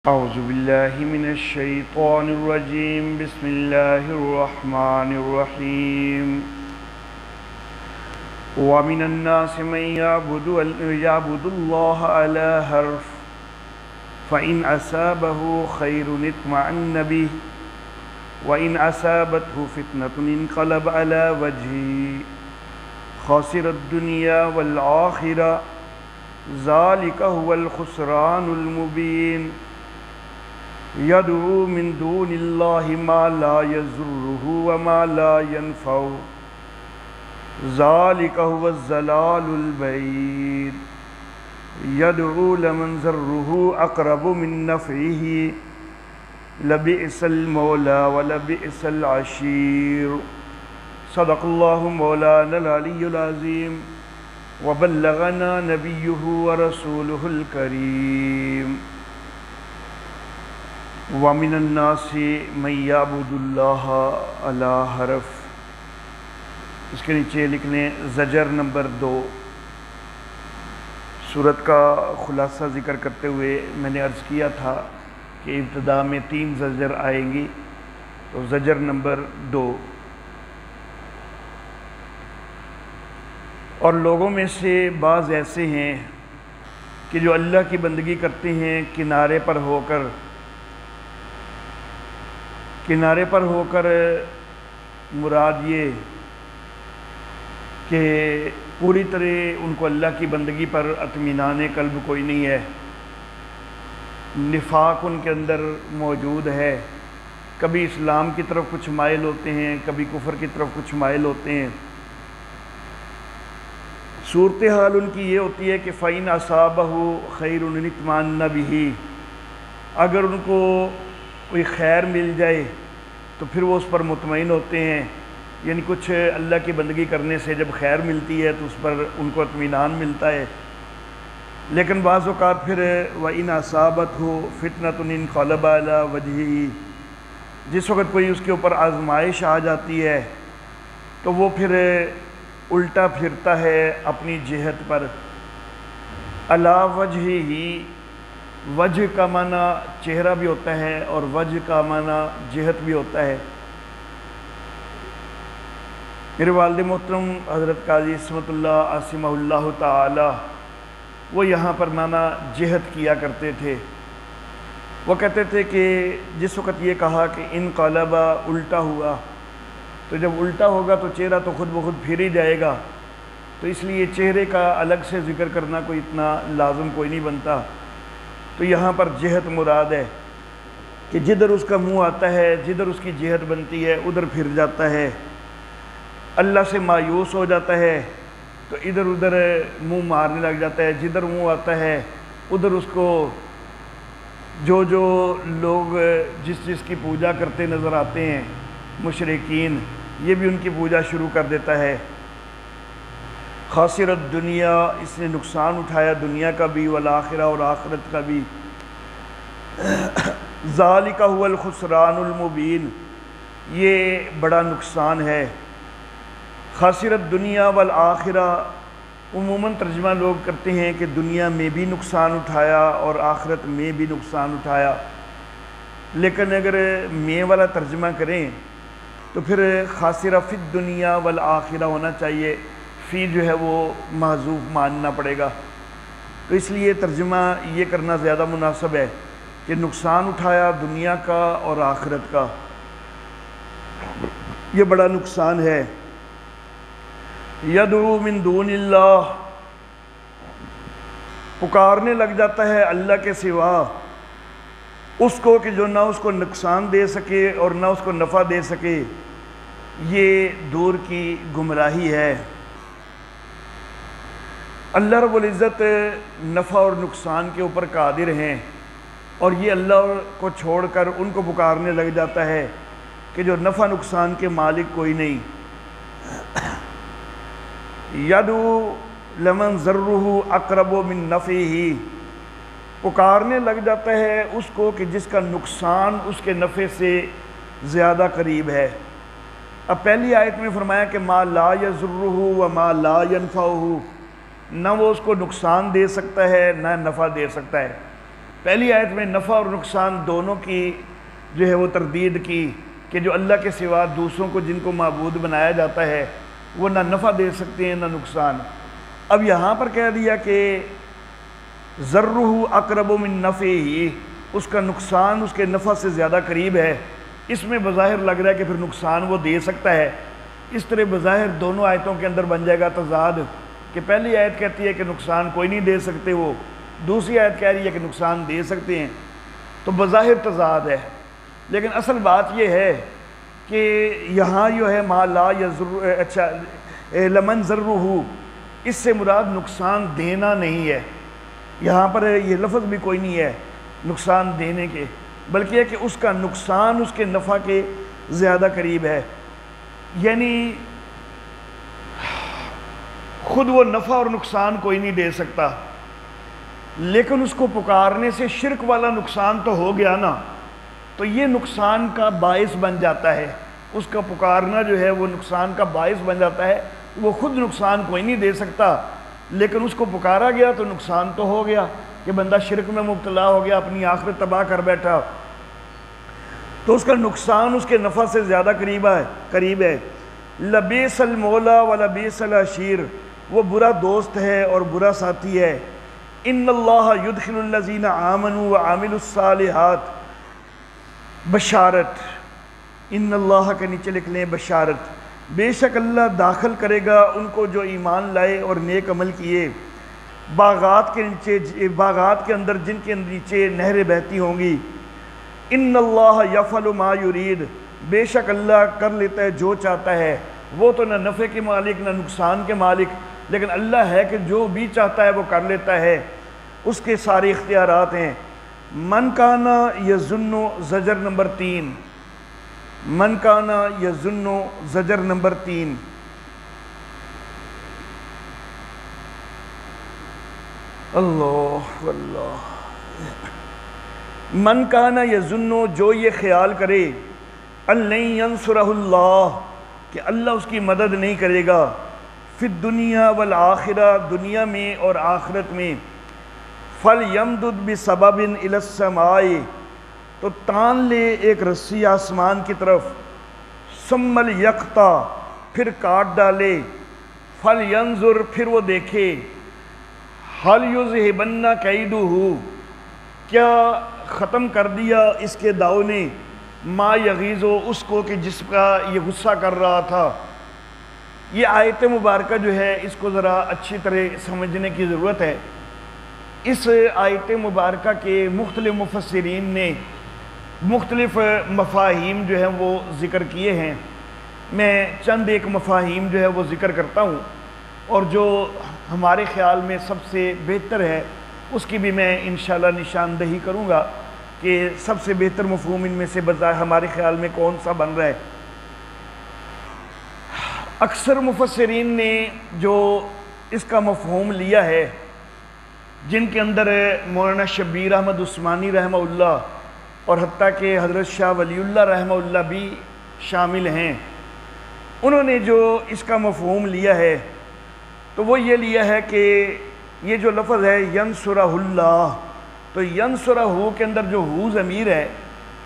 اعوذ باللہ من الشیطان الرجیم بسم اللہ الرحمن الرحیم ومن الناس من يعبد اللہ على حرف فإن أصابه خير اطمأن به وإن أصابته فتنة انقلب على وجهه خاسر الدنيا والآخرة ذلك هو الخسران المبين يدعو من دون الله ما لا يضره وما لا ينفعه ذلك هو الضلال البعيد يدعو لمن ضره أقرب من نفعه لبئس المولى ولبئس العشير صدق الله مولانا العلي العظيم وبلغنا نبيه ورسوله الكريم وَمِنَ النَّاسِ مَن يَعْبُدُ اللَّهَ عَلَى حَرْفٍ۔ اس کے نیچے لکھ لیں زجر نمبر 2۔ سورت کا خلاصہ ذکر کرتے ہوئے میں نے عرض کیا تھا کہ ابتدا میں 3 زجر آئیں گی، تو زجر نمبر 2۔ اور لوگوں میں سے بعض ایسے ہیں کہ جو اللہ کی بندگی کرتے ہیں کنارے پر ہو کر مراد یہ کہ پوری طرح ان کو اللہ کی بندگی پر اطمینان قلب کوئی نہیں ہے، نفاق ان کے اندر موجود ہے، کبھی اسلام کی طرف کچھ مائل ہوتے ہیں، کبھی کفر کی طرف کچھ مائل ہوتے ہیں۔ صورتحال ان کی یہ ہوتی ہے کہ فَإِنْ أَصَابَهُ خَيْرٌ اطْمَأَنَّ بِهِ، اگر ان کو کوئی خیر مل جائے تو پھر وہ اس پر مطمئن ہوتے ہیں، یعنی کچھ اللہ کی بندگی کرنے سے جب خیر ملتی ہے تو اس پر ان کو اطمینان ملتا ہے۔ لیکن بعض اوقات پھر وَإِنْ أَصَابَتْهُ فِتْنَةٌ انقلب عَلَى وَجْهِهِ، جس وقت کوئی اس کے اوپر آزمائش آ جاتی ہے تو وہ پھر الٹا پھرتا ہے اپنی جہت پر۔ عَلَى وَجْهِهِ، وجہ کا معنی چہرہ بھی ہوتا ہے اور وجہ کا معنی جہت بھی ہوتا ہے۔ میرے والد محترم حضرت قاضی عصمت اللہ عاصمہ اللہ تعالی وہ یہاں پر معنی جہت کیا کرتے تھے۔ وہ کہتے تھے کہ جس وقت یہ کہا کہ انقلب الٹا ہوا، تو جب الٹا ہوگا تو چہرہ تو خود بخود پھر ہی جائے گا، تو اس لیے چہرے کا الگ سے ذکر کرنا کوئی اتنا لازم کوئی نہیں بنتا۔ تو یہاں پر جہت مراد ہے کہ جدھر اس کا منہ آتا ہے، جدھر اس کی جہت بنتی ہے ادھر پھر جاتا ہے، اللہ سے مایوس ہو جاتا ہے تو ادھر ادھر منہ مارنے لگ جاتا ہے، جدھر منہ آتا ہے ادھر اس کو جو لوگ جس کی پوجا کرتے نظر آتے ہیں مشرکین، یہ بھی ان کی پوجا شروع کر دیتا ہے۔ خاسر الدنیا، اس نے نقصان اٹھایا دنیا کا بھی والآخرہ اور آخرت کا بھی۔ ذالک هو الخسران المبین، یہ بڑا نقصان ہے۔ خاسر الدنیا والآخرہ عموماً ترجمہ لوگ کرتے ہیں کہ دنیا میں بھی نقصان اٹھایا اور آخرت میں بھی نقصان اٹھایا، لیکن اگر میں والا ترجمہ کریں تو پھر خاسر فی الدنیا والآخرہ ہونا چاہیے، فی جو ہے وہ محذوف ماننا پڑے گا، تو اس لیے ترجمہ یہ کرنا زیادہ مناسب ہے کہ نقصان اٹھایا دنیا کا اور آخرت کا، یہ بڑا نقصان ہے۔ یدعو من دون اللہ، پکارنے لگ جاتا ہے اللہ کے سوا اس کو کہ جو نہ اس کو نقصان دے سکے اور نہ اس کو نفع دے سکے، یہ دور کی گمراہی ہے۔ اللہ رب العزت نفع اور نقصان کے اوپر قادر ہیں، اور یہ اللہ کو چھوڑ کر ان کو پکارنے لگ جاتا ہے کہ جو نفع نقصان کے مالک کوئی نہیں۔ یدعو لمن ضرہ اقرب من نفعہ، پکارنے لگ جاتا ہے اس کو کہ جس کا نقصان اس کے نفع سے زیادہ قریب ہے۔ اب پہلی آیت میں فرمایا کہ ما لا یضرہ وما لا ینفعہ، نہ وہ اس کو نقصان دے سکتا ہے نہ نفع دے سکتا ہے۔ پہلی آیت میں نفع اور نقصان دونوں کی جو ہے وہ تردید کی کہ جو اللہ کے سوا دوسروں کو جن کو معبود بنایا جاتا ہے وہ نہ نفع دے سکتے ہیں نہ نقصان۔ اب یہاں پر کہہ دیا کہ ضرہ اقرب من نفعہ، اس کا نقصان اس کے نفع سے زیادہ قریب ہے۔ اس میں بظاہر لگ رہا ہے کہ پھر نقصان وہ دے سکتا ہے۔ اس طرح بظاہر دونوں آیتوں کے اندر بن جائے گا تضاد کہ پہلی آیت کہتی ہے کہ نقصان کوئی نہیں دے سکتے وہ، دوسری آیت کہہ رہی ہے کہ نقصان دے سکتے ہیں، تو بظاہر تضاد ہے۔ لیکن اصل بات یہ ہے کہ یہاں جو ہے ما لا یضر لمن ضرہ، اس سے مراد نقصان دینا نہیں ہے، یہاں پر یہ لفظ بھی کوئی نہیں ہے نقصان دینے کے، بلکہ ہے کہ اس کا نقصان اس کے نفع کے زیادہ قریب ہے۔ یعنی خود وہ نفع اور نقصان کوئی نہیں دے سکتا، لیکن اس کو پکارنے سے شرک والا نقصان تو ہو گیا نا، تو یہ نقصان کا باعث بن جاتا ہے، اس کا پکارنا جو ہے وہ نقصان کا باعث بن جاتا ہے۔ وہ خود نقصان کوئی نہیں دے سکتا، لیکن اس کو پکارا گیا تو نقصان تو ہو گیا کہ بندہ شرک میں مبتلا ہو گیا، اپنی آخرت تباہ کر بیٹھا، تو اس کا نقصان اس کے نفع سے زیادہ قریب ہے۔ لبیس المولا و لبیس العشیر، وہ برا دوست ہے اور برا ساتھی ہے۔ ان اللہ یدخل الذین آمنوا وعملوا الصالحات، بشارت، ان اللہ کے نیچے لکھ لیں بشارت، بے شک اللہ داخل کرے گا ان کو جو ایمان لائے اور نیک عمل کیے، باغات کے اندر جن کے نیچے نہریں بہتی ہوں گی۔ ان اللہ یفعل ما یرید، بے شک اللہ کر لیتا ہے جو چاہتا ہے، وہ تو نہ نفع کے مالک نہ نقصان کے مالک، لیکن اللہ ہے کہ جو بھی چاہتا ہے وہ کر لیتا ہے، اس کے سارے اختیارات ہیں۔ من کانا یظن، زجر نمبر 3، من کانا یظن، زجر نمبر 3۔ اللہ اللہ، من کانا یظن، جو یہ خیال کرے، ان لن ینصرہ اللہ، کہ اللہ اس کی مدد نہیں کرے گا، فی الدنیا والآخرہ، دنیا میں اور آخرت میں، فَلْيَمْدُدْ بِسَبَبٍ إِلَى السَّمَاءِ، تو تان لے ایک رسی آسمان کی طرف، ثُمَّ لْيَقْطَعْ، پھر کاٹ ڈالے، فَلْيَنْظُرْ، پھر وہ دیکھے، هَلْ يُذْهِبَنَّ كَيْدُهُ، کیا ختم کر دیا اس کے داؤ نے، ما یغیظ، اس کو کہ جس کا یہ غصہ کر رہا تھا۔ یہ آیت مبارکہ جو ہے اس کو ذرا اچھی طرح سمجھنے کی ضرورت ہے۔ اس آیت مبارکہ کے مختلف مفسرین نے مختلف مفاہیم جو ہیں وہ ذکر کیے ہیں، میں چند ایک مفاہیم جو ہے وہ ذکر کرتا ہوں، اور جو ہمارے خیال میں سب سے بہتر ہے اس کی بھی میں انشاءاللہ نشاندہی کروں گا کہ سب سے بہتر مفہوم ان میں سے ہمارے خیال میں کون سا بن رہا ہے۔ اکثر مفسرین نے جو اس کا مفہوم لیا ہے، جن کے اندر مولانا شبیر احمد عثمانی رحمہ اللہ اور حتیٰ کہ حضرت شاہ ولی اللہ رحمہ اللہ بھی شامل ہیں، انہوں نے جو اس کا مفہوم لیا ہے تو وہ یہ لیا ہے کہ یہ جو لفظ ہے ینصرہ اللہ، تو ینصرہ کے اندر جو ہو ضمیر ہے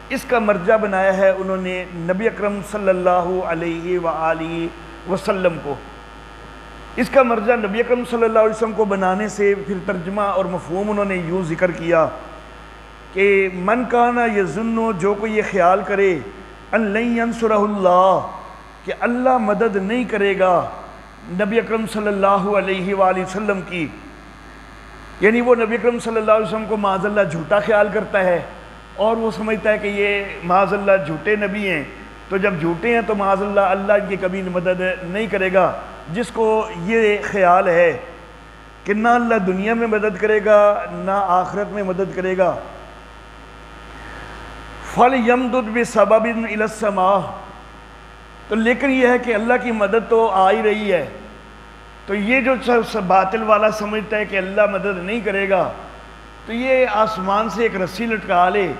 اس کا مرجع بنایا ہے انہوں نے نبی اکرم صلی اللہ علیہ وآلہ وسلم کو۔ اس کا مرجع نبی اکرم صلی اللہ علیہ وسلم کو بنانے سے پھر ترجمہ اور مفہوم انہوں نے یوں ذکر کیا کہ من کانا یظن، جو کوئی یہ خیال کرے، ان لن ینصرہ اللہ، کہ اللہ مدد نہیں کرے گا نبی اکرم صلی اللہ علیہ وآلہ وسلم کی، یعنی وہ نبی اکرم صلی اللہ علیہ وسلم کو معاذ اللہ جھوٹا خیال کرتا ہے اور وہ سمجھتا ہے کہ یہ معاذ اللہ جھوٹے نبی ہیں، تو جب جھوٹے ہیں تو معاذ اللہ اللہ ان کی کبھی مدد نہیں کرے گا۔ جس کو یہ خیال ہے کہ نہ اللہ دنیا میں مدد کرے گا نہ آخرت میں مدد کرے گا، فَلْيَمْدُدْ بِسَبَبٍ إِلَى السَّمَاءِ، تو لیکن یہ ہے کہ اللہ کی مدد تو آ ہی رہی ہے، تو یہ جو باطل والا سمجھتا ہے کہ اللہ مدد نہیں کرے گا، تو یہ آسمان سے ایک رسی لٹکا لے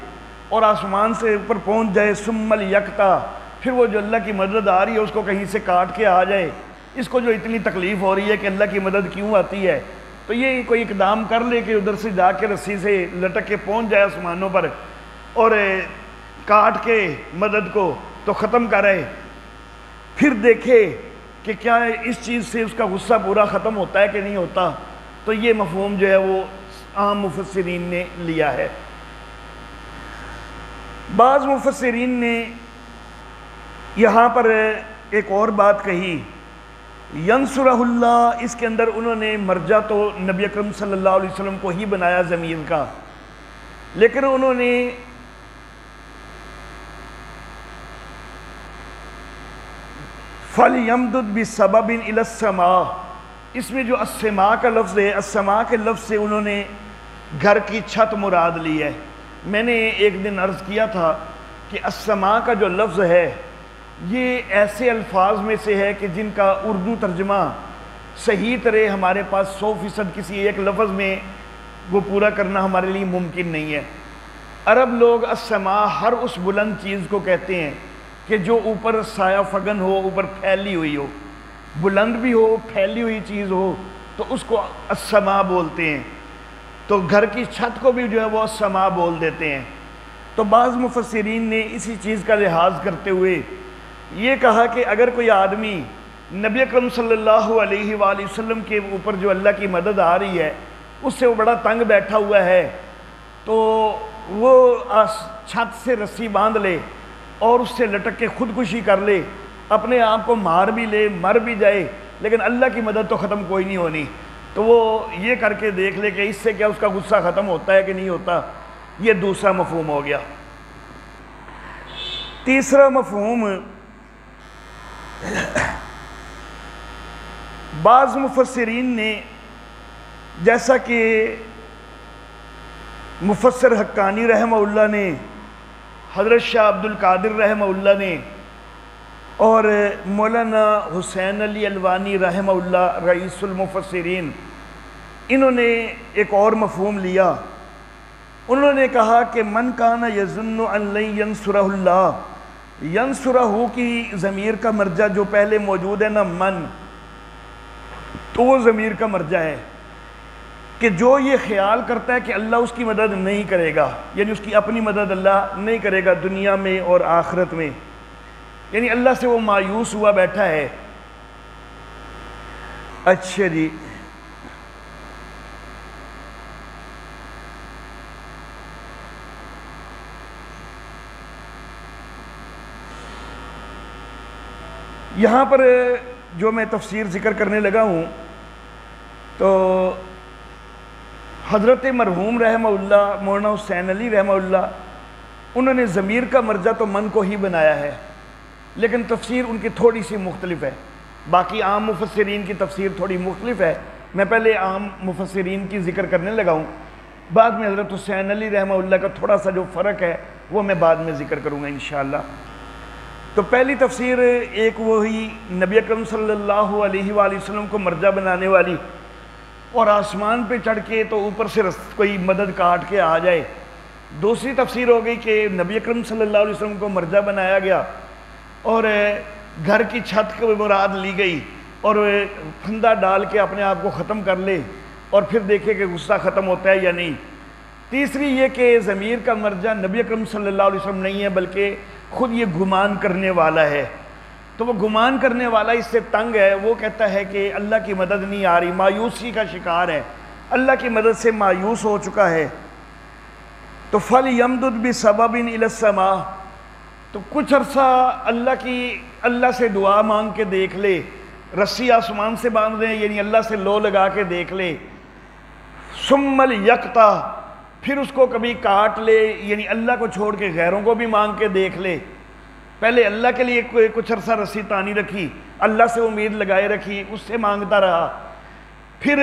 اور آسمان سے اوپر پہنچ جائے، ثُمَّ لْيَقْطَعْ، پھر وہ جو اللہ کی مدد آ رہی ہے اس کو کہیں سے کاٹ کے آ جائے۔ اس کو جو اتنی تکلیف ہو رہی ہے کہ اللہ کی مدد کیوں آتی ہے، تو یہ کوئی اقدام کر لے کہ ادھر سے جا کے رسی سے لٹک کے پہنچ جائے آسمانوں پر اور کاٹ کے مدد کو تو ختم کرے، پھر دیکھے کہ کیا اس چیز سے اس کا غصہ پورا ختم ہوتا ہے کہ نہیں ہوتا، تو یہ مفہوم جو ہے وہ عام مفسرین نے لیا ہے۔ بعض مفسرین نے یہاں پر ایک اور بات کہی، ینصرہ اللہ، اس کے اندر انہوں نے مرجع تو نبی اکرم صلی اللہ علیہ وسلم کو ہی بنایا ضمیر کا، لیکن انہوں نے فَلْيَمْدُدْ بِسَبَبٍ إِلَى السَّمَاءِ، اس میں جو السماء کا لفظ ہے، السماء کے لفظ سے انہوں نے گھر کی چھت مراد لی ہے۔ میں نے ایک دن عرض کیا تھا کہ السماء کا جو لفظ ہے یہ ایسے الفاظ میں سے ہے کہ جن کا اردو ترجمہ صحیح طرح ہمارے پاس 100% کسی ایک لفظ میں وہ پورا کرنا ہمارے لیے ممکن نہیں ہے۔ عرب لوگ السماء ہر اس بلند چیز کو کہتے ہیں کہ جو اوپر سایہ فگن ہو، اوپر پھیلی ہوئی ہو، بلند بھی ہو، پھیلی ہوئی چیز ہو، تو اس کو السماء بولتے ہیں۔ تو گھر کی چھت کو بھی جو ہے وہ السماء بول دیتے ہیں۔ تو بعض مفسرین نے اسی چیز کا لحاظ کرتے ہوئے یہ کہا کہ اگر کوئی آدمی نبی اکرم صلی اللہ علیہ وآلہ وسلم کے اوپر جو اللہ کی مدد آ رہی ہے اس سے وہ بڑا تنگ بیٹھا ہوا ہے، تو وہ چھت سے رسی باندھ لے اور اس سے لٹک کے خودکشی کر لے، اپنے آپ کو مار بھی لے، مر بھی جائے، لیکن اللہ کی مدد تو ختم کوئی نہیں ہونی، تو وہ یہ کر کے دیکھ لے کہ اس سے کیا اس کا غصہ ختم ہوتا ہے کہ نہیں ہوتا۔ یہ دوسرا مفہوم ہو گیا۔ تیسرا مفہوم، بعض مفسرین نے جیسا کہ مفسر حقانی رحمہ اللہ نے، حضرت شاہ عبد القادر رحمہ اللہ نے، اور مولانا حسین علی الوانی رحمہ اللہ رئیس المفسرین، انہوں نے ایک اور مفہوم لیا۔ انہوں نے کہا کہ من کان یظن ان لن ینصرہ اللہ، ینصرہ کی ضمیر کا مرجع جو پہلے موجود ہے نا من، تو وہ ضمیر کا مرجع ہے کہ جو یہ خیال کرتا ہے کہ اللہ اس کی مدد نہیں کرے گا، یعنی اس کی اپنی مدد اللہ نہیں کرے گا دنیا میں اور آخرت میں، یعنی اللہ سے وہ مایوس ہوا بیٹھا ہے۔ اچھا جی، یہاں پر جو میں تفسیر ذکر کرنے لگا ہوں تو حضرت مرحوم رحمہ اللہ مولانا حسین علی رحمہ اللہ، انہوں نے ضمیر کا مرجع تو من کو ہی بنایا ہے، لیکن تفسیر ان کی تھوڑی سی مختلف ہے۔ باقی عام مفسرین کی تفسیر تھوڑی مختلف ہے، میں پہلے عام مفسرین کی ذکر کرنے لگا ہوں، بعد میں حضرت حسین علی رحمہ اللہ کا تھوڑا سا جو فرق ہے وہ میں بعد میں ذکر کروں گا انشاءاللہ۔ تو پہلی تفسیر ایک وہی نبی اکرم صلی اللہ علیہ وآلہ وسلم کو مرجع بنانے والی، اور آسمان پہ چڑھ کے تو اوپر سے کوئی مدد کاٹ کے آ جائے۔ دوسری تفسیر ہو گئی کہ نبی اکرم صلی اللہ علیہ وسلم کو مرجع بنایا گیا اور گھر کی چھت کو مراد لی گئی اور پھندا ڈال کے اپنے آپ کو ختم کر لے اور پھر دیکھے کہ غصہ ختم ہوتا ہے یا نہیں۔ تیسری یہ کہ ضمیر کا مرجع نبی اکرم صلی اللہ علیہ وسلم نہیں ہے بلکہ خود یہ گمان کرنے والا ہے، تو وہ گمان کرنے والا اس سے تنگ ہے، وہ کہتا ہے کہ اللہ کی مدد نہیں آ رہی، مایوسی کا شکار ہے، اللہ کی مدد سے مایوس ہو چکا ہے۔ تو فَلْيَمْدُدْ بِسَبَبٍ إِلَى السَّمَاءِ، تو کچھ عرصہ اللہ سے دعا مانگ کے دیکھ لے، رسی آسمان سے باندھ دیں یعنی اللہ سے لو لگا کے دیکھ لے، ثُمَّ لْيَقْطَعْ، پھر اس کو کبھی کاٹ لے یعنی اللہ کو چھوڑ کے غیروں کو بھی مانگ کے دیکھ لے۔ پہلے اللہ کے لیے کچھ عرصہ رسی تانی رکھی، اللہ سے امید لگائے رکھی، اس سے مانگتا رہا، پھر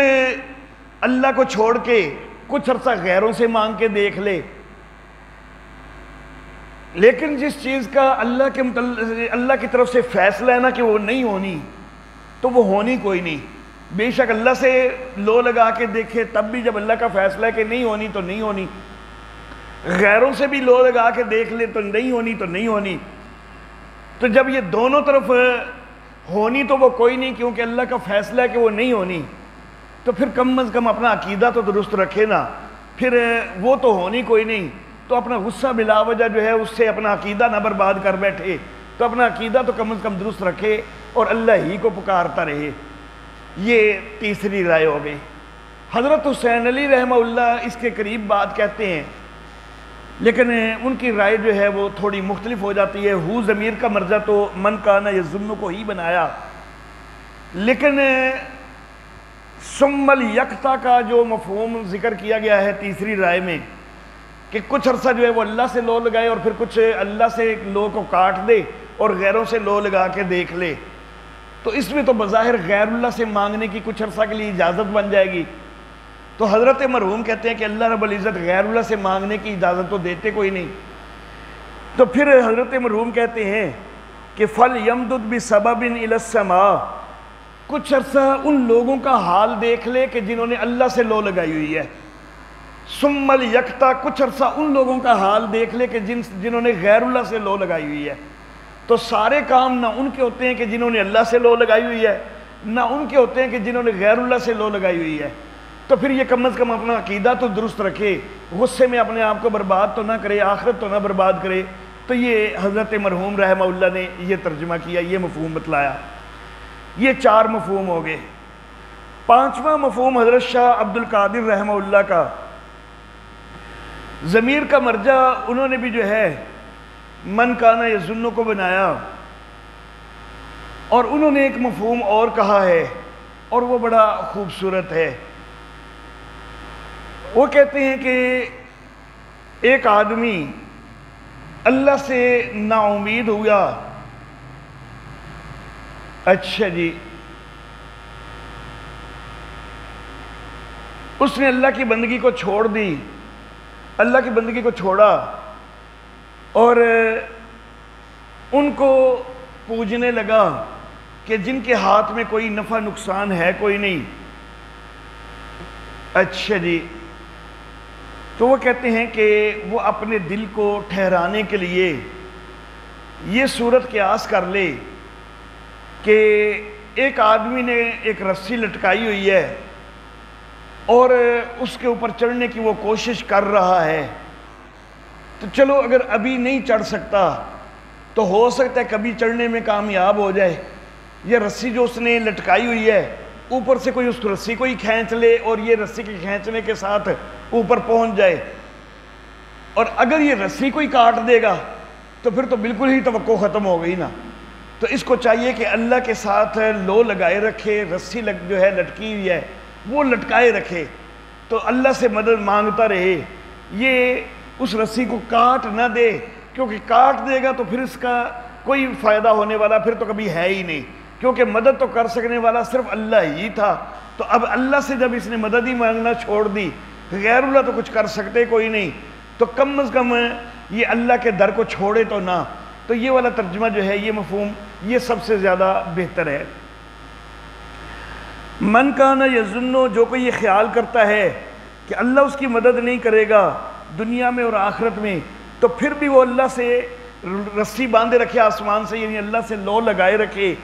اللہ کو چھوڑ کے کچھ عرصہ غیروں سے مانگ کے دیکھ لے، لیکن جس چیز کا اللہ کی طرف سے فیصلہ ہے نا کہ وہ نہیں ہونی، تو وہ ہونی کوئی نہیں۔ بے شک اللہ سے لو لگا کے دیکھے تب بھی جب اللہ کا فیصلہ ہے کہ نہیں ہونی تو نہیں ہونی، غیروں سے بھی لو لگا کے دیکھ لے تو نہیں ہونی تو نہیں ہونی، تو جب یہ دونوں طرف ہونی تو وہ کوئی نہیں کیونکہ اللہ کا فیصلہ ہے کہ وہ نہیں ہونی، تو پھر کم از کم اپنا عقیدہ تو درست رکھے نا. پھر وہ تو ہونی کوئی نہیں, تو اپنا غصہ بلا وجہ جو ہے اس سے اپنا عقیدہ نہ برباد کر بیٹھے, تو اپنا عقیدہ تو کم از کم درست رکھے اور اللہ ہی کو پکارتا رہے. یہ تیسری رائے ہو گئی. حضرت حسین علی رحمہ اللہ اس کے قریب بات کہتے ہیں, لیکن ان کی رائے جو ہے وہ تھوڑی مختلف ہو جاتی ہے. ہو ضمیر کا مرجع تو من کان یظن کو ہی بنایا, لیکن ثم الیقطع کا جو مفہوم ذکر کیا گیا ہے تیسری رائے میں کہ کچھ عرصہ جو ہے وہ اللہ سے لو لگائے اور پھر کچھ اللہ سے لو کو کاٹ دے اور غیروں سے لو لگا کے دیکھ لے, تو اس میں تو بظاہر غیر اللہ سے مانگنے کی کچھ عرصہ کے لیے اجازت بن جائے گی. تو حضرت مرحوم کہتے ہیں کہ اللہ رب العزت غیر اللہ سے مانگنے کی اجازت تو دیتے کوئی نہیں. تو پھر حضرت مرحوم کہتے ہیں کہ فَلْيَمْدُدْ بِسَبَبٍ إِلَى السَّمَاءِ, کچھ عرصہ ان لوگوں کا حال دیکھ لے کہ جنہوں نے اللہ سے لو لگائی ہوئی ہے. ثُمَّ الْيَقْطَعْ, کچھ عرصہ ان لوگوں کا حال دیکھ لے کہ جنہوں نے غیر اللہ سے لو لگائی ہوئی ہے. تو سارے کام نہ ان کے ہوتے ہیں کہ جنہوں نے اللہ سے لو لگائی ہوئی ہے, نہ ان کے ہوتے ہیں کہ جنہوں نے غیر اللہ سے لو لگائی ہوئی ہے. تو پھر یہ کم از کم اپنا عقیدہ تو درست رکھے, غصے میں اپنے آپ کو برباد تو نہ کرے, آخرت تو نہ برباد کرے. تو یہ حضرت مرحوم رحمہ اللہ نے یہ ترجمہ کیا, یہ مفہوم بتلایا. یہ 4 مفہوم ہو گئے. 5واں مفہوم حضرت شاہ عبد القادر رحمہ اللہ کا, ضمیر کا مرجع انہوں نے بھی جو ہے من کان یظن کو بنایا, اور انہوں نے ایک مفہوم اور کہا ہے اور وہ بڑا خوبصورت ہے. وہ کہتے ہیں کہ ایک آدمی اللہ سے نا امید ہوا, اچھا جی, اس نے اللہ کی بندگی کو چھوڑ دی, اللہ کی بندگی کو چھوڑا اور ان کو پوجنے لگا کہ جن کے ہاتھ میں کوئی نفع نقصان ہے کوئی نہیں. اچھا جی, تو وہ کہتے ہیں کہ وہ اپنے دل کو ٹھہرانے کے لیے یہ صورت قیاس کر لے کہ ایک آدمی نے ایک رسی لٹکائی ہوئی ہے اور اس کے اوپر چڑھنے کی وہ کوشش کر رہا ہے. تو چلو اگر ابھی نہیں چڑھ سکتا تو ہو سکتا ہے کبھی چڑھنے میں کامیاب ہو جائے. یہ رسی جو اس نے لٹکائی ہوئی ہے اوپر سے کوئی اس رسی کو ہی کھینچ لے اور یہ رسی کے کھینچنے کے ساتھ اوپر پہنچ جائے, اور اگر یہ رسی کو ہی کاٹ دے گا تو پھر تو بالکل ہی توقع ختم ہو گئی نا. تو اس کو چاہیے کہ اللہ کے ساتھ لو لگائے رکھے, رسی جو ہے لٹکی ہوئی ہے وہ لٹکائے رکھے, تو اللہ سے مدد مانگتا رہے. یہ اس رسی کو کاٹ نہ دے, کیونکہ کاٹ دے گا تو پھر اس کا کوئی فائدہ ہونے والا پھر تو کبھی ہے ہی نہیں, کیونکہ مدد تو کر سکنے والا صرف اللہ ہی تھا. تو اب اللہ سے جب اس نے مدد ہی مانگنا چھوڑ دی, غیر اللہ تو کچھ کر سکتے کوئی نہیں, تو کم از کم یہ اللہ کے در کو چھوڑے تو نہ. تو یہ والا ترجمہ جو ہے, یہ مفہوم یہ سب سے زیادہ بہتر ہے. من کان یظن, جو کوئی یہ خیال کرتا ہے کہ اللہ اس کی مدد نہیں کرے گا دنیا میں اور آخرت میں, تو پھر بھی وہ اللہ سے رسی باندھے رکھے آسمان سے, یعنی اللہ سے لو لگائے رکھے,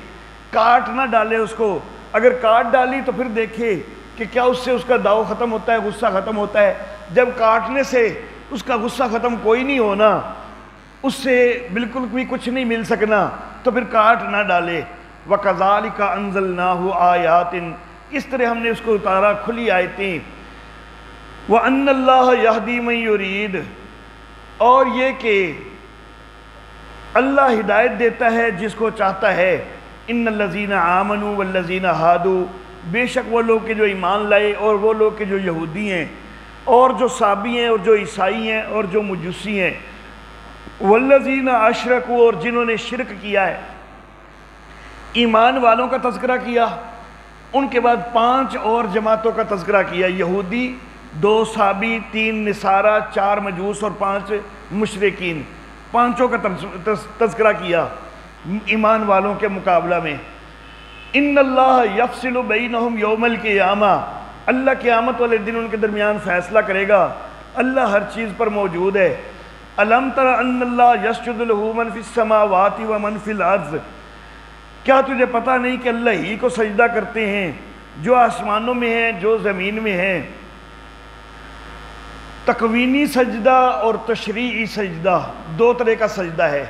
کاٹ نہ ڈالے اس کو. اگر کاٹ ڈالی تو پھر دیکھے کہ کیا اس سے اس کا داؤ ختم ہوتا ہے, غصہ ختم ہوتا ہے. جب کاٹنے سے اس کا غصہ ختم کوئی نہیں ہونا, اس سے بالکل بھی کچھ نہیں مل سکنا, تو پھر کاٹ نہ ڈالے. وَكَذَلِكَ أَنزَلْنَاهُ آيَاتٍ, اس طرح ہم نے اس کو اتارا کھلی آیتیں. وَأَنَّ اللَّهَ يَهْدِي مَن يُرِيدُ, اور یہ کہ اللہ ہدایت دیتا ہے جس کو چاہتا ہے. ان الذین آمنوا والذین ہادوا, بے شک وہ لوگ کہ جو ایمان لائے اور وہ لوگ کہ جو یہودی ہیں اور جو صابی ہیں اور جو عیسائی ہیں اور جو مجوسی ہیں. والذین اشرکوا, اور جنہوں نے شرک کیا ہے. ایمان والوں کا تذکرہ کیا, ان کے بعد 5 اور جماعتوں کا تذکرہ کیا, یہودی, 2 صابی, 3 نصارہ, 4 مجوس اور 5 مشرکین. 5 کا تذکرہ کیا ایمان والوں کے مقابلہ میں. ان اللہ یفصل بینہم یوم القیامہ, اللہ قیامت والے دن ان کے درمیان فیصلہ کرے گا. اللہ ہر چیز پر موجود ہے. الم تر ان اللہ یسجد لہ من فی السماوات و من فی الارض, کیا تجھے پتہ نہیں کہ اللہ ہی کو سجدہ کرتے ہیں جو آسمانوں میں ہیں جو زمین میں ہیں، تکوینی سجدہ اور تشریعی سجدہ دو طرح کا سجدہ ہے۔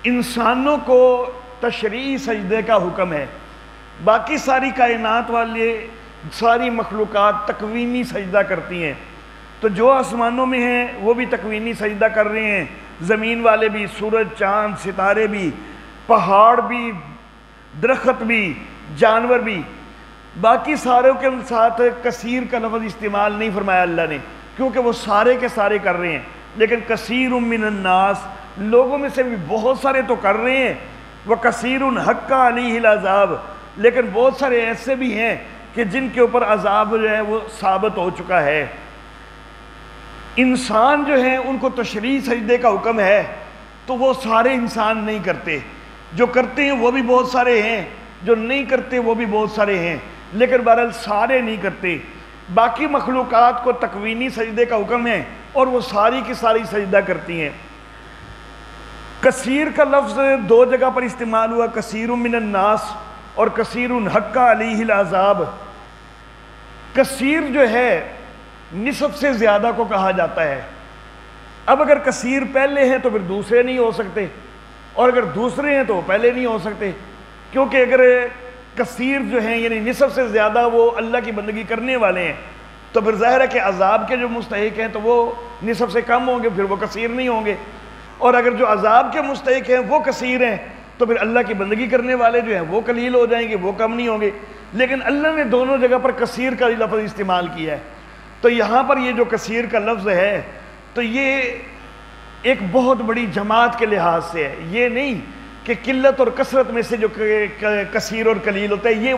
انسانوں کو تشریعی سجدے کا حکم ہے، باقی ساری کائنات والے ساری مخلوقات تکوینی سجدہ کرتی ہیں۔ تو جو آسمانوں میں ہیں وہ بھی تکوینی سجدہ کر رہے ہیں، زمین والے بھی، سورج، چاند، ستارے بھی، پہاڑ بھی، درخت بھی، جانور بھی۔ باقی ساروں کے ساتھ کثیر کا لفظ استعمال نہیں فرمایا اللہ نے، کیونکہ وہ سارے کے سارے کر رہے ہیں۔ لیکن کثیر من الناس، لوگوں میں سے بھی بہت سارے تو کر رہے ہیں، وَكَثِيرٌ حَقَّ عَلَيْهِ الْعَذَابُ، لیکن بہت سارے ایسے بھی ہیں کہ جن کے اوپر عذاب جو ہے وہ ثابت ہو چکا ہے۔ انسان جو ہیں ان کو تشریعی سجدے کا حکم ہے، تو وہ سارے انسان نہیں کرتے، جو کرتے ہیں وہ بھی بہت سارے ہیں، جو نہیں کرتے وہ بھی بہت سارے ہیں، لیکن بہرحال سارے نہیں کرتے۔ باقی مخلوقات کو تکوینی سجدے کا حکم ہے اور وہ ساری کی ساری سجدہ کرتی ہیں۔ کثیر کا لفظ دو جگہ پر استعمال ہوا، کثیر من الناس اور کثیر حق علیہ العذاب۔ کثیر جو ہے نصف سے زیادہ کو کہا جاتا ہے۔ اب اگر کثیر پہلے ہیں تو پھر دوسرے نہیں ہو سکتے، اور اگر دوسرے ہیں تو پہلے نہیں ہو سکتے، کیونکہ اگر کثیر جو ہیں یعنی نصف سے زیادہ وہ اللہ کی بندگی کرنے والے ہیں تو پھر ظاہر ہے کہ عذاب کے جو مستحق ہیں تو وہ نصف سے کم ہوں گے، پھر وہ کثیر نہیں ہوں گے۔ اور اگر جو عذاب کے مستحق ہیں وہ کثیر ہیں تو پھر اللہ کی بندگی کرنے والے جو ہیں وہ قلیل ہو جائیں گے، وہ کم نہیں ہوں گے۔ لیکن اللہ نے دونوں جگہ پر کثیر کا لفظ استعمال کیا ہے۔ تو یہاں پر یہ جو کثیر کا لفظ ہے تو یہ ایک بہت بڑی جماعت کے لحاظ سے ہے، یہ نہیں کہ قلت اور کثرت میں سے جو کثیر اور قلیل ہوتا ہے یہ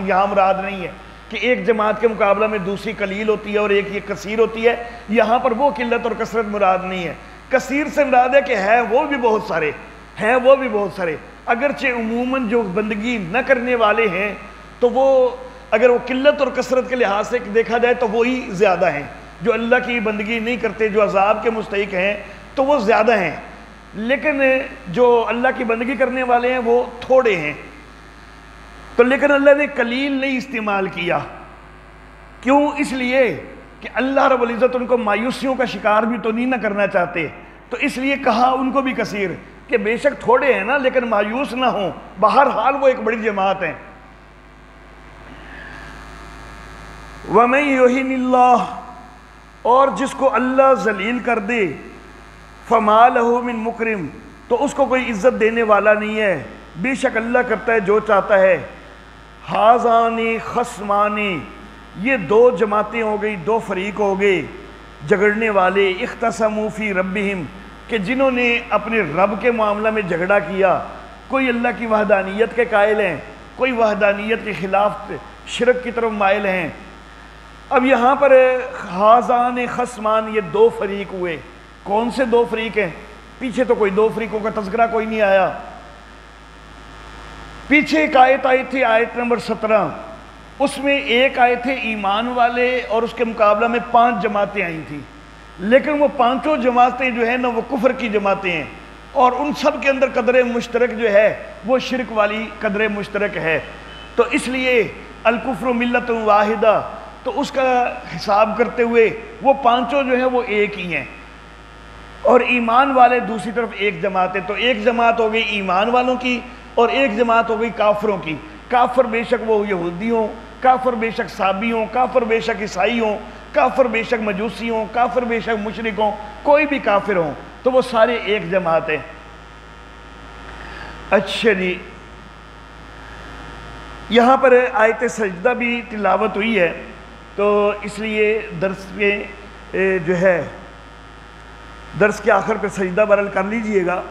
یہاں مراد نہیں ہے کہ ایک جماعت کے مقابلہ میں دوسری قلیل ہوتی ہے اور ایک یہ کثیر ہوتی ہے۔ یہاں پر وہ قلت اور کثرت مراد نہیں ہے، کثیر سے مراد ہے کہ ہے وہ بھی بہت سارے، ہیں وہ بھی بہت سارے، اگرچہ عموماً جو بندگی نہ کرنے والے ہیں تو وہ اگر وہ قلت اور کثرت کے لحاظ سے دیکھا جائے تو وہی زیادہ ہیں، جو اللہ کی بندگی نہیں کرتے، جو عذاب کے مستحق ہیں تو وہ زیادہ ہیں، لیکن جو اللہ کی بندگی کرنے والے ہیں وہ تھوڑے ہیں۔ تو لیکن اللہ نے قلیل نہیں استعمال کیا، کیوں؟ اس لیے کہ اللہ رب العزت ان کو مایوسیوں کا شکار بھی تو نہیں نہ کرنا چاہتے، تو اس لیے کہا ان کو بھی کثیر، کہ بے شک تھوڑے ہیں نا لیکن مایوس نہ ہوں، بہرحال وہ ایک بڑی جماعت ہیں۔ وَمَن يُهِنِ اللَّهُ، اور جس کو اللہ ذلیل کر دے، فَمَا لَهُ مِن مُکرم، تو اس کو کوئی عزت دینے والا نہیں ہے، بے شک اللہ کرتا ہے جو چاہتا ہے۔ ہَذَانِ خَصْمَانِ، یہ دو جماعتیں ہو گئی، دو فریق ہو گئے جھگڑنے والے، اختصموا فی ربہم، کہ جنہوں نے اپنے رب کے معاملہ میں جھگڑا کیا، کوئی اللہ کی وحدانیت کے قائل ہیں، کوئی وحدانیت کے خلاف شرک کی طرف مائل ہیں۔ اب یہاں پر ہَذَانِ خَصْمَانِ، یہ دو فریق ہوئے، کون سے دو فریق ہیں؟ پیچھے تو کوئی دو فریقوں کا تذکرہ کوئی نہیں آیا، پیچھے ایک آیت آئی تھی، آیت نمبر 17، اس میں ایک آئے تھے ایمان والے اور اس کے مقابلہ میں 5 جماعتیں آئی تھیں، لیکن وہ 5 جماعتیں جو ہیں نا وہ کفر کی جماعتیں ہیں، اور ان سب کے اندر قدر مشترک جو ہے وہ شرک والی قدر مشترک ہے۔ تو اس لیے الکفر ملت واحدہ، تو اس کا حساب کرتے ہوئے وہ 5 جو ہیں وہ ایک ہی ہیں، اور ایمان والے دوسری طرف ایک جماعت ہے۔ تو ایک جماعت ہو گئی ایمان والوں کی اور ایک جماعت ہو گئی کافروں کی۔ کافر بے شک وہ یہودی ہوں، کافر بے شک صابی ہوں، کافر بے شک عیسائی ہوں، کافر بے شک مجوسی ہوں، کافر بے شک مشرک ہوں، کوئی بھی کافر ہوں، تو وہ سارے ایک جماعت ہیں۔ اچھا جی، یہاں پر آیت سجدہ بھی تلاوت ہوئی ہے، تو اس لیے درس میں جو ہے درس کے آخر پہ سجدہ برل کر لیجئے گا،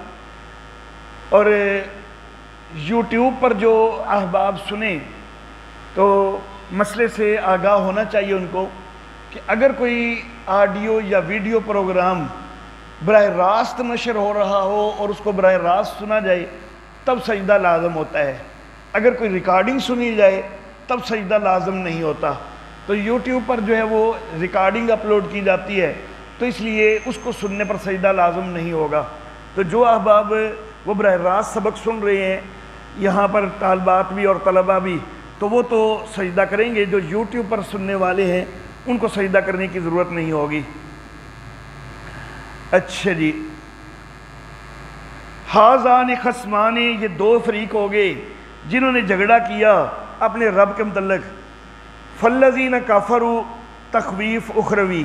اور یوٹیوب پر جو احباب سنیں تو مسئلے سے آگاہ ہونا چاہیے ان کو کہ اگر کوئی آڈیو یا ویڈیو پروگرام براہ راست نشر ہو رہا ہو اور اس کو براہ راست سنا جائے تب سجدہ لازم ہوتا ہے، اگر کوئی ریکارڈنگ سنی جائے تب سجدہ لازم نہیں ہوتا۔ تو یوٹیوب پر جو ہے وہ ریکارڈنگ اپلوڈ کی جاتی ہے، تو اس لیے اس کو سننے پر سجدہ لازم نہیں ہوگا۔ تو جو احباب وہ براہ راست سبق سن رہے ہیں، یہاں پر طالبات بھی اور طلبہ بھی، تو وہ تو سجدہ کریں گے، جو یوٹیوب پر سننے والے ہیں ان کو سجدہ کرنے کی ضرورت نہیں ہوگی۔ اچھا جی، ہازان خصمان، یہ دو فریق ہو گئے جنہوں نے جھگڑا کیا اپنے رب کے متعلق۔ فالذین کفروا، تخویف اخروی،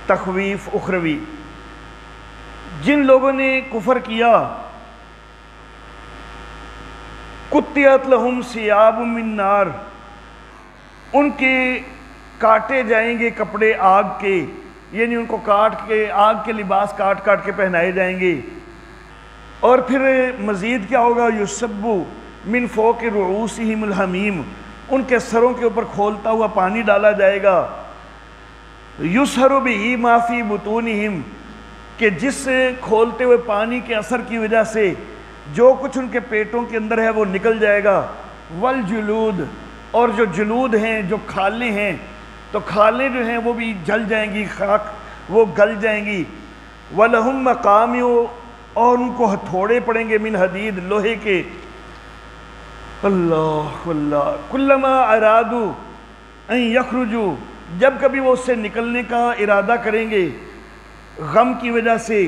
تخویف اخروی، جن لوگوں نے کفر کیا، قطعت لہم ثیاب من نار، ان کے کاٹے جائیں گے کپڑے آگ کے، یعنی ان کو کاٹ کے آگ کے لباس کاٹ کاٹ کے پہنائے جائیں گے۔ اور پھر مزید کیا ہوگا؟ یصب من فوق رؤوسہم الحمیم، ان کے سروں کے اوپر کھولتا ہوا پانی ڈالا جائے گا۔ یصہر بہ ما فی بطونہم، کہ جس کھولتے ہوئے پانی کے اثر کی وجہ سے جو کچھ ان کے پیٹوں کے اندر ہے وہ نکل جائے گا۔ والجلود، اور جو جلود ہیں، جو کھالیں ہیں، تو کھالیں جو ہیں وہ بھی جل جائیں گی، خاک وہ گل جائیں گی۔ وَلَهُمْ مَقَامِعُ، اور ان کو ہتھوڑے پڑیں گے من حدید، لوہے کے۔ اللہ اللہ، کلما ارادو ان یخرجوا، جب کبھی وہ اس سے نکلنے کا ارادہ کریں گے غم کی وجہ سے،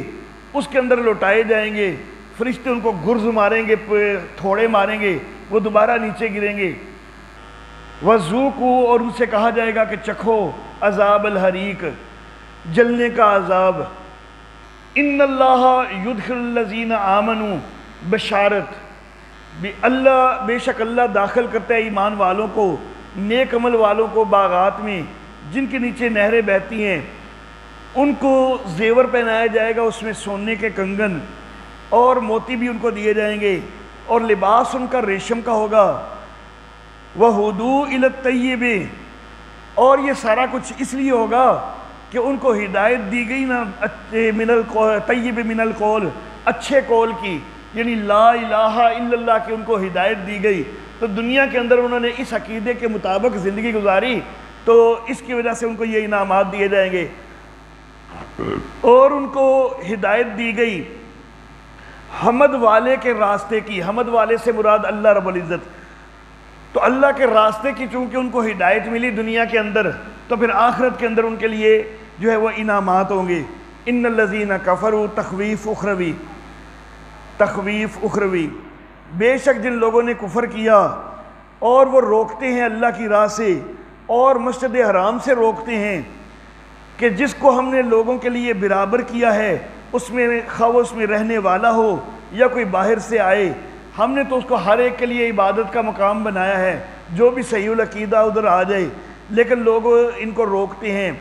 اس کے اندر لوٹائے جائیں گے، فرشتے ان کو گرز ماریں گے، تھوڑے ماریں گے، وہ دوبارہ نیچے گریں گے۔ وَذُوقُوا، اور ان سے کہا جائے گا کہ چکھو عذاب الحریق، جلنے کا عذاب۔ ان اللہ یدخل الذین آمنوا، بشارت اللہ، بے شک اللہ داخل کرتا ہے ایمان والوں کو، نیک عمل والوں کو باغات میں جن کے نیچے نہریں بہتی ہیں، ان کو زیور پہنایا جائے گا، اس میں سونے کے کنگن اور موتی بھی ان کو دیے جائیں گے، اور لباس ان کا ریشم کا ہوگا۔ وَہُدُوا إِلَى الطَّيِّبِ، اور یہ سارا کچھ اس لیے ہوگا کہ ان کو ہدایت دی گئی نا طیب من القول، اچھے قول کی، یعنی لا الہ الا اللہ کی ان کو ہدایت دی گئی، تو دنیا کے اندر انہوں نے اس عقیدے کے مطابق زندگی گزاری، تو اس کی وجہ سے ان کو یہ انعامات دیے جائیں گے۔ اور ان کو ہدایت دی گئی حمد والے کے راستے کی، حمد والے سے مراد اللہ رب العزت، تو اللہ کے راستے کی چونکہ ان کو ہدایت ملی دنیا کے اندر، تو پھر آخرت کے اندر ان کے لیے جو ہے وہ انعامات ہوں گے۔ ان الذین کفروا، تخویف اخروی، تخویف اخروی، بے شک جن لوگوں نے کفر کیا اور وہ روکتے ہیں اللہ کی راہ سے اور مسجد حرام سے روکتے ہیں، کہ جس کو ہم نے لوگوں کے لیے برابر کیا ہے، اس میں خواہ اس میں رہنے والا ہو یا کوئی باہر سے آئے، ہم نے تو اس کو ہر ایک کے لیے عبادت کا مقام بنایا ہے، جو بھی صحیح العقیدہ ادھر آ جائے، لیکن لوگ ان کو روکتے ہیں۔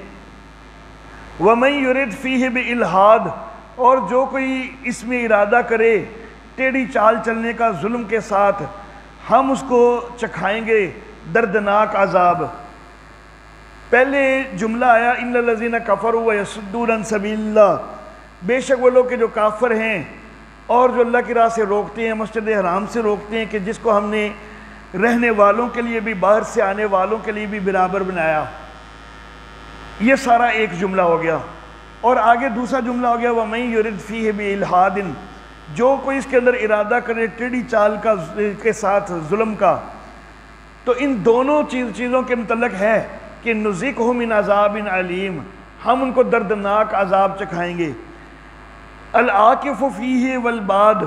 وَمَن يُرِدْ فِيهِ بِإِلْحَادٍ، اور جو کوئی اس میں ارادہ کرے ٹیڑھی چال چلنے کا ظلم کے ساتھ، ہم اس کو چکھائیں گے دردناک عذاب۔ پہلے جملہ آیا ان الذین کفروا ویصدون عن سبیل اللہ، بے شک وہ لوگ کہ جو کافر ہیں اور جو اللہ کی راہ سے روکتے ہیں، مسجد حرام سے روکتے ہیں، کہ جس کو ہم نے رہنے والوں کے لیے بھی باہر سے آنے والوں کے لیے بھی برابر بنایا۔ یہ سارا ایک جملہ ہو گیا، اور آگے دوسرا جملہ ہو گیا وَمَن يُرِدْ فِيهِ بِإِلْحَادٍ، جو کوئی اس کے اندر ارادہ کرے ٹیڑھی چال کے ساتھ ظلم کا، تو ان دونوں چیزوں کے متعلق ہے کہ نُذِقْهُ مِنْ عَذَابٍ عَلِيمٍ، ہم ان کو دردناک عذاب چکھائیں گے۔ العاقف فیہ والباد،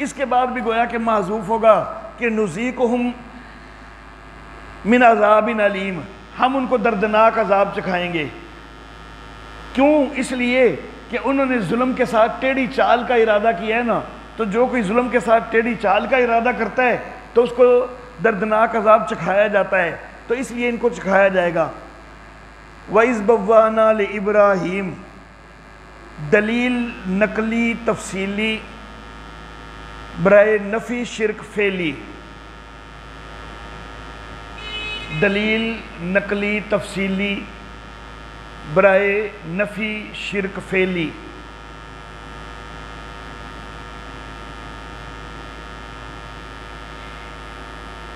اس کے بعد بھی گویا کہ معذوف ہوگا کہ نذیقہم من عذاب علیم، ہم ان کو دردناک عذاب چکھائیں گے۔ کیوں؟ اس لیے کہ انہوں نے ظلم کے ساتھ ٹیڑھی چال کا ارادہ کیا ہے نا، تو جو کوئی ظلم کے ساتھ ٹیڑھی چال کا ارادہ کرتا ہے تو اس کو دردناک عذاب چکھایا جاتا ہے، تو اس لیے ان کو چکھایا جائے گا۔ وَإِذْ بَوَّأْنَا لِإِبْرَاهِيمَ، دلیل نقلی تفصیلی برائے نفی شرک فعلی، دلیل نقلی تفصیلی برائے نفی شرک فعلی۔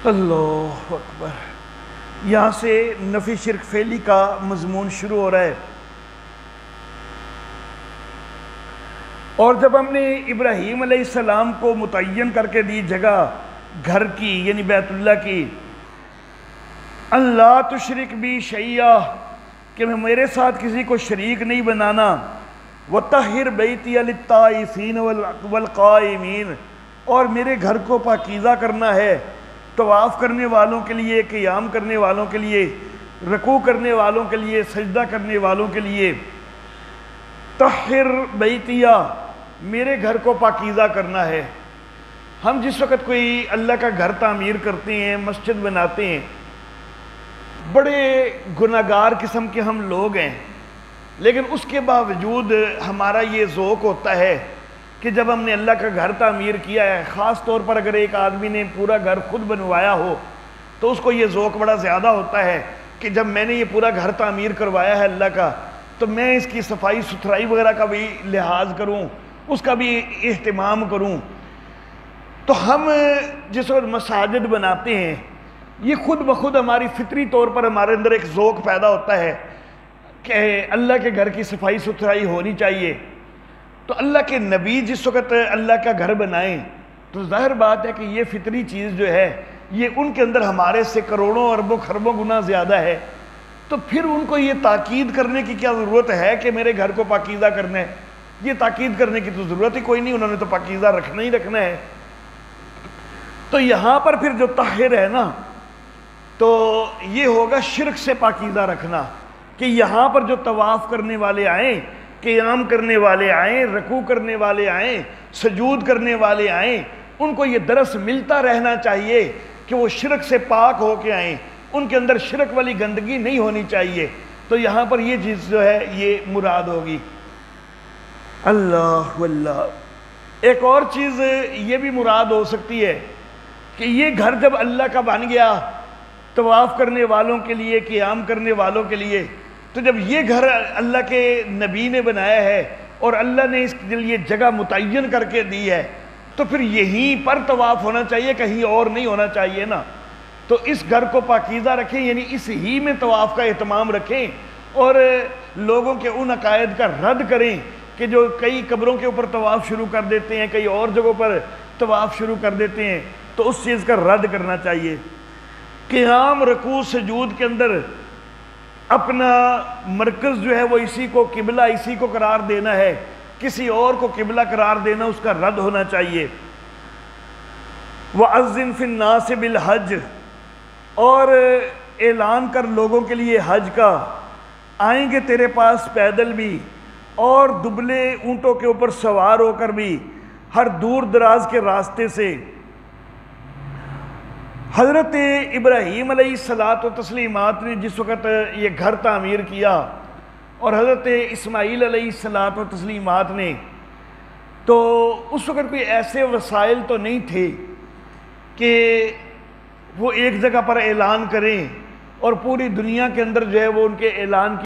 اللہ اکبر، یہاں سے نفی شرک فعلی کا مضمون شروع ہو رہا ہے۔ اور جب ہم نے ابراہیم علیہ السلام کو متعین کر کے دی جگہ گھر کی یعنی بیت اللہ کی، اللہ تشرک بی شیئا کہ میں میرے ساتھ کسی کو شریک نہیں بنانا، وطہر بیتی للطائفین والقائمین اور میرے گھر کو پاکیزہ کرنا ہے طواف کرنے والوں کے لیے، قیام کرنے والوں کے لیے، رکوع کرنے والوں کے لیے، سجدہ کرنے والوں کے لیے۔ طہر بیتیا میرے گھر کو پاکیزہ کرنا ہے۔ ہم جس وقت کوئی اللہ کا گھر تعمیر کرتے ہیں، مسجد بناتے ہیں، بڑے گناہگار قسم کے ہم لوگ ہیں، لیکن اس کے باوجود ہمارا یہ ذوق ہوتا ہے کہ جب ہم نے اللہ کا گھر تعمیر کیا ہے، خاص طور پر اگر ایک آدمی نے پورا گھر خود بنوایا ہو تو اس کو یہ ذوق بڑا زیادہ ہوتا ہے کہ جب میں نے یہ پورا گھر تعمیر کروایا ہے اللہ کا، تو میں اس کی صفائی ستھرائی وغیرہ کا بھی لحاظ کروں، اس کا بھی اہتمام کروں۔ تو ہم جس وقت مساجد بناتے ہیں، یہ خود بخود ہماری فطری طور پر ہمارے اندر ایک ذوق پیدا ہوتا ہے کہ اللہ کے گھر کی صفائی ستھرائی ہونی چاہیے۔ تو اللہ کے نبی جس وقت اللہ کا گھر بنائیں تو ظاہر بات ہے کہ یہ فطری چیز جو ہے یہ ان کے اندر ہمارے سے کروڑوں اربوں خربوں گنا زیادہ ہے، تو پھر ان کو یہ تاکید کرنے کی کیا ضرورت ہے کہ میرے گھر کو پاکیزہ کرنا ہے؟ یہ تاکید کرنے کی تو ضرورت ہی کوئی نہیں، انہوں نے تو پاکیزہ رکھنا ہی رکھنا ہے۔ تو یہاں پر پھر جو طاہر ہے نا، تو یہ ہوگا شرک سے پاکیزہ رکھنا، کہ یہاں پر جو طواف کرنے والے آئیں، قیام کرنے والے آئیں، رکوع کرنے والے آئیں، سجود کرنے والے آئیں، ان کو یہ درس ملتا رہنا چاہیے کہ وہ شرک سے پاک ہو کے آئیں، ان کے اندر شرک والی گندگی نہیں ہونی چاہیے۔ تو یہاں پر یہ چیز جو ہے یہ مراد ہوگی۔ اللہ اللہ، ایک اور چیز یہ بھی مراد ہو سکتی ہے کہ یہ گھر جب اللہ کا بن گیا طواف کرنے والوں کے لیے، قیام کرنے والوں کے لیے، تو جب یہ گھر اللہ کے نبی نے بنایا ہے اور اللہ نے اس کے لیے جگہ متعین کر کے دی ہے، تو پھر یہیں پر طواف ہونا چاہیے، کہیں اور نہیں ہونا چاہیے نا۔ تو اس گھر کو پاکیزہ رکھیں، یعنی اس ہی میں طواف کا اہتمام رکھیں، اور لوگوں کے ان عقائد کا رد کریں کہ جو کئی قبروں کے اوپر طواف شروع کر دیتے ہیں، کئی اور جگہوں پر طواف شروع کر دیتے ہیں، تو اس چیز کا رد کرنا چاہیے۔ قیام، رکوع، سجود کے اندر اپنا مرکز جو ہے وہ اسی کو قبلہ، اسی کو قرار دینا ہے، کسی اور کو قبلہ قرار دینا اس کا رد ہونا چاہیے۔ وَأَذِّن فِي النَّاسِ بِالْحَجِّ اور اعلان کر لوگوں کے لیے حج کا، آئیں گے تیرے پاس پیدل بھی اور دبلے اونٹوں کے اوپر سوار ہو کر بھی، ہر دور دراز کے راستے سے۔ حضرت ابراہیم علیہ الصلاۃ والتسلیمات نے جس وقت یہ گھر تعمیر کیا اور حضرت اسماعیل علیہ الصلاۃ والتسلیمات نے، تو اس وقت کوئی ایسے وسائل تو نہیں تھے کہ وہ ایک جگہ پر اعلان کریں اور پوری دنیا کے اندر جو ہے وہ ان کے اعلان کی